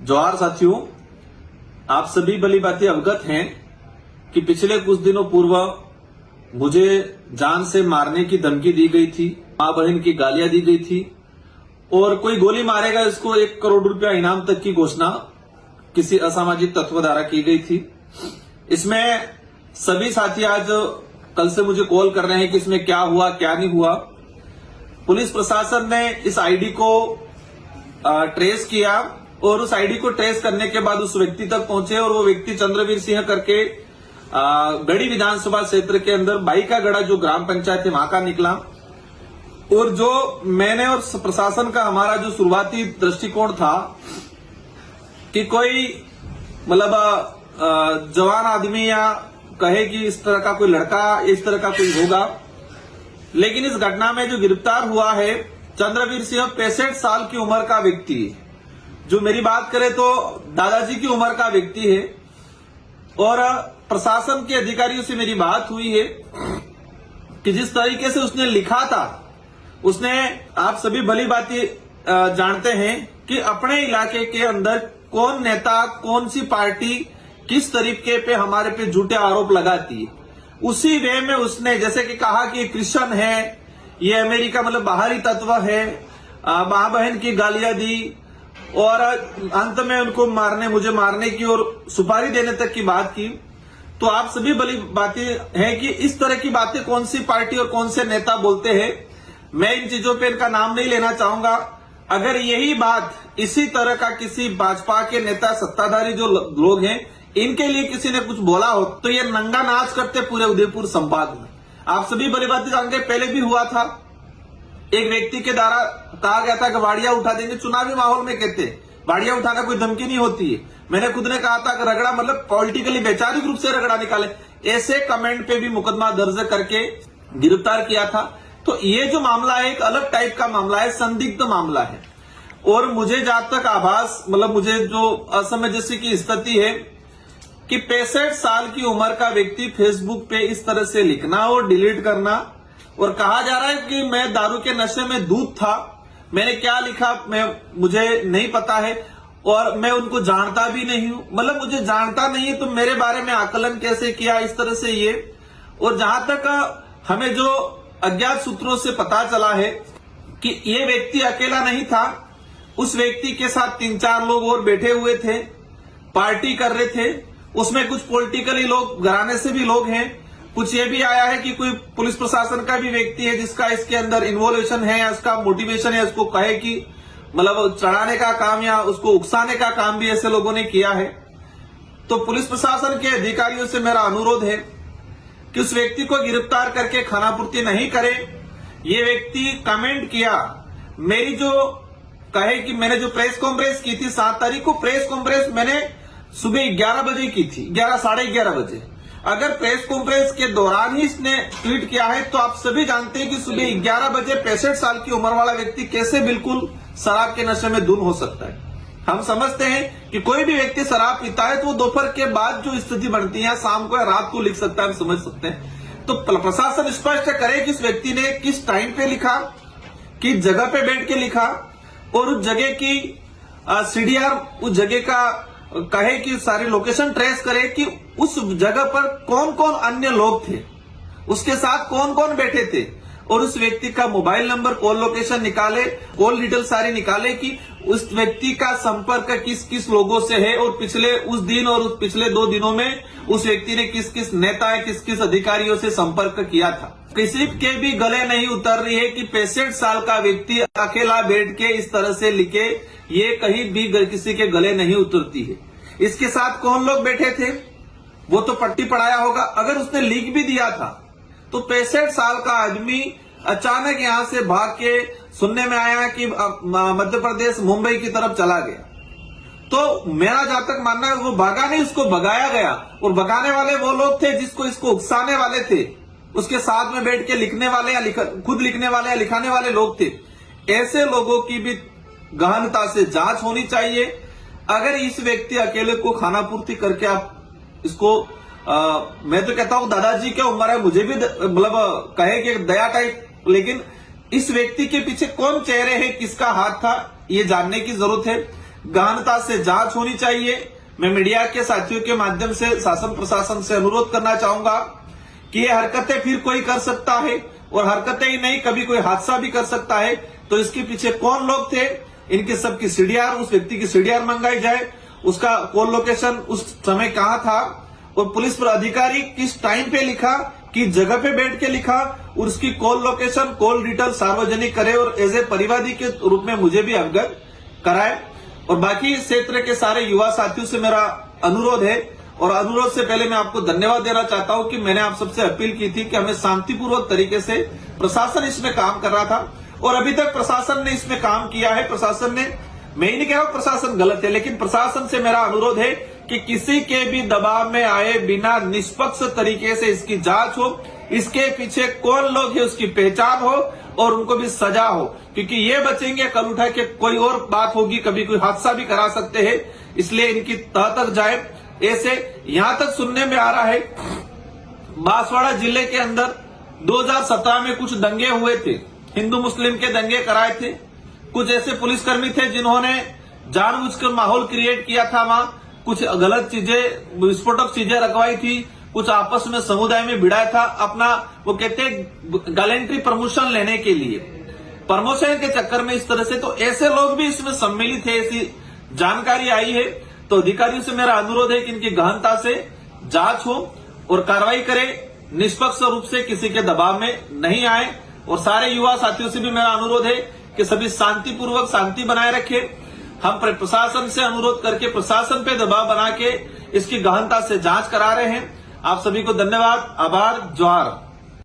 जोहार साथियों, आप सभी भली भांति अवगत हैं कि पिछले कुछ दिनों पूर्व मुझे जान से मारने की धमकी दी गई थी, मां बहन की गालियां दी गई थी और कोई गोली मारेगा इसको 1 करोड़ रुपया इनाम तक की घोषणा किसी असामाजिक तत्व द्वारा की गई थी। इसमें सभी साथी आज कल से मुझे कॉल कर रहे हैं कि इसमें क्या हुआ क्या नहीं हुआ। पुलिस प्रशासन ने इस आईडी को ट्रेस किया और उस आईडी को ट्रेस करने के बाद उस व्यक्ति तक पहुंचे और वो व्यक्ति चंद्रवीर सिंह करके गढ़ी विधानसभा क्षेत्र के अंदर बाईकागढ़ा जो ग्राम पंचायत है वहां का निकला। और जो मैंने और प्रशासन का हमारा जो शुरुआती दृष्टिकोण था कि कोई मतलब जवान आदमी या कहे कि इस तरह का कोई लड़का इस तरह का कोई होगा, लेकिन इस घटना में जो गिरफ्तार हुआ है चंद्रवीर सिंह 65 साल की उम्र का व्यक्ति है, जो मेरी बात करें तो दादाजी की उम्र का व्यक्ति है। और प्रशासन के अधिकारियों से मेरी बात हुई है कि जिस तरीके से उसने लिखा था, उसने आप सभी भली भांति जानते हैं कि अपने इलाके के अंदर कौन नेता कौन सी पार्टी किस तरीके पे हमारे पे झूठे आरोप लगाती है। उसी वे में उसने जैसे कि कहा कि क्रिश्चियन है, ये अमेरिका मतलब बाहरी तत्व है, मां बहन की गालियां दी और अंत में उनको मुझे मारने की और सुपारी देने तक की बात की। तो आप सभी भली बातें हैं कि इस तरह की बातें कौन सी पार्टी और कौन से नेता बोलते हैं। मैं इन चीजों पे इनका नाम नहीं लेना चाहूंगा। अगर यही बात इसी तरह का किसी भाजपा के नेता सत्ताधारी जो लोग हैं इनके लिए किसी ने कुछ बोला हो तो ये नंगा नाच करते पूरे उदयपुर संभाग में। आप सभी भली बातें जानते, पहले भी हुआ था, एक व्यक्ति के द्वारा कहा गया था कि वाड़िया उठा देंगे। चुनावी माहौल में कहते वाड़िया उठाना कोई धमकी नहीं होती है। मैंने खुद ने कहा था कि रगड़ा मतलब पॉलिटिकली वैचारिक रूप से रगड़ा निकाले, ऐसे कमेंट पे भी मुकदमा दर्ज करके गिरफ्तार किया था। तो ये जो मामला है एक अलग टाइप का मामला है, संदिग्ध मामला है। और मुझे जहां तक आभास मतलब मुझे जो असमंजस की स्थिति है कि 65 साल की उम्र का व्यक्ति फेसबुक पे इस तरह से लिखना और डिलीट करना और कहा जा रहा है कि मैं दारू के नशे में दूध था। मैंने क्या लिखा मुझे नहीं पता है और मैं उनको जानता भी नहीं हूं। मतलब मुझे जानता नहीं है तो मेरे बारे में आकलन कैसे किया इस तरह से ये। और जहां तक हमें जो अज्ञात सूत्रों से पता चला है कि ये व्यक्ति अकेला नहीं था, उस व्यक्ति के साथ 3-4 लोग और बैठे हुए थे, पार्टी कर रहे थे। उसमें कुछ पॉलिटिकली लोग घराने से भी लोग हैं, कुछ ये भी आया है कि कोई पुलिस प्रशासन का भी व्यक्ति है जिसका इसके अंदर इन्वॉल्वेशन है या उसका मोटिवेशन है, उसको कहे कि मतलब चढ़ाने का काम या उसको उकसाने का काम भी ऐसे लोगों ने किया है। तो पुलिस प्रशासन के अधिकारियों से मेरा अनुरोध है कि उस व्यक्ति को गिरफ्तार करके खानापूर्ति नहीं करे। ये व्यक्ति कमेंट किया, मेरी जो कहे कि मैंने जो प्रेस कॉन्फ्रेंस की थी 7 तारीख को, प्रेस कॉन्फ्रेंस मैंने सुबह 11 बजे की थी, 11-11:30 बजे। अगर प्रेस कॉन्फ्रेंस के दौरान ही इसने ट्वीट किया है तो आप सभी जानते हैं कि सुबह 11 बजे 65 साल की उम्र वाला व्यक्ति कैसे बिल्कुल शराब के नशे में धुन हो सकता है। हम समझते हैं कि कोई भी व्यक्ति शराब पीता है तो वो दोपहर के बाद जो स्थिति बनती है शाम को या रात को लिख सकता है, हम समझ सकते हैं। तो प्रशासन स्पष्ट करे कि इस व्यक्ति ने किस टाइम पे लिखा, किस जगह पे बैठ के लिखा और उस जगह की सीडीआर उस जगह का कहे कि सारी लोकेशन ट्रेस करे कि उस जगह पर कौन कौन अन्य लोग थे, उसके साथ कौन कौन बैठे थे और उस व्यक्ति का मोबाइल नंबर, कॉल लोकेशन निकाले, कॉल डिटेल सारी निकाले कि उस व्यक्ति का संपर्क किस किस लोगों से है और पिछले उस दिन और उस पिछले 2 दिनों में उस व्यक्ति ने किस किस नेता किस किस अधिकारियों से संपर्क किया था। किसी के भी गले नहीं उतर रही है कि 65 साल का व्यक्ति अकेला बैठ के इस तरह से लिखे, ये कहीं भी किसी के गले नहीं उतरती है। इसके साथ कौन लोग बैठे थे वो तो पट्टी पढ़ाया होगा। अगर उसने लिख भी दिया था तो 65 साल का आदमी अचानक यहां से भाग के सुनने में आया कि मध्य प्रदेश मुंबई की तरफ चला गया। तो मेरा जहां तक मानना है वो भागा नहीं, उसको भगाया गया। और भगाने वाले वो लोग थे जिसको इसको उकसाने वाले थे, उसके साथ में बैठ के लिखने वाले या खुद लिखने वाले या लिखाने वाले लोग थे। ऐसे लोगों की भी गहनता से जांच होनी चाहिए। अगर इस व्यक्ति अकेले को खानापूर्ति करके आप इसको मैं तो कहता हूं दादाजी क्या उम्र है, मुझे भी मतलब कहे कि दया टाइप, लेकिन इस व्यक्ति के पीछे कौन चेहरे हैं, किसका हाथ था, ये जानने की जरूरत है। गहनता से जांच होनी चाहिए। मैं मीडिया के साथियों के माध्यम से शासन प्रशासन से अनुरोध करना चाहूंगा कि ये हरकतें फिर कोई कर सकता है, और हरकतें ही नहीं कभी कोई हादसा भी कर सकता है। तो इसके पीछे कौन लोग थे, इनके सबकी सीडीआर, उस व्यक्ति की सीडीआर मंगाई जाए, उसका कॉल लोकेशन उस समय कहां था, और पुलिस पर अधिकारी किस टाइम पे लिखा, किस जगह पे बैठ के लिखा, और उसकी कॉल लोकेशन, कॉल डिटेल सार्वजनिक करे, और एज ए परिवादी के रूप में मुझे भी अवगत कराए। और बाकी क्षेत्र के सारे युवा साथियों से मेरा अनुरोध है, और अनुरोध से पहले मैं आपको धन्यवाद देना चाहता हूं कि मैंने आप सबसे अपील की थी कि हमें शांतिपूर्वक तरीके से, प्रशासन इसमें काम कर रहा था और अभी तक प्रशासन ने इसमें काम किया है। प्रशासन ने, मैं ही नहीं कह रहा हूं प्रशासन गलत है, लेकिन प्रशासन से मेरा अनुरोध है कि किसी के भी दबाव में आए बिना निष्पक्ष तरीके से इसकी जांच हो, इसके पीछे कौन लोग हैं उसकी पहचान हो और उनको भी सजा हो, क्योंकि ये बचेंगे कल उठा के कोई और बात होगी, कभी कोई हादसा भी करा सकते हैं। इसलिए इनकी तह तक जाए। ऐसे यहां तक सुनने में आ रहा है बांसवाड़ा जिले के अंदर 2017 में कुछ दंगे हुए थे, हिंदू मुस्लिम के दंगे कराए थे। कुछ ऐसे पुलिसकर्मी थे जिन्होंने जानबूझकर माहौल क्रिएट किया था, वहां कुछ गलत चीजें, विस्फोटक चीजें रखवाई थी, कुछ आपस में समुदाय में भिड़ाया था अपना, वो कहते हैं गैलेंट्री प्रमोशन लेने के लिए, प्रमोशन के चक्कर में इस तरह से। तो ऐसे लोग भी इसमें सम्मिलित है, ऐसी जानकारी आई है। तो अधिकारियों से मेरा अनुरोध है कि इनकी गहनता से जांच हो और कार्रवाई करे, निष्पक्ष रूप से किसी के दबाव में नहीं आए। और सारे युवा साथियों से भी मेरा अनुरोध है कि सभी शांतिपूर्वक शांति बनाए रखें। हम प्रशासन से अनुरोध करके प्रशासन पे दबाव बना के इसकी गहनता से जांच करा रहे हैं। आप सभी को धन्यवाद, आभार, जोहार।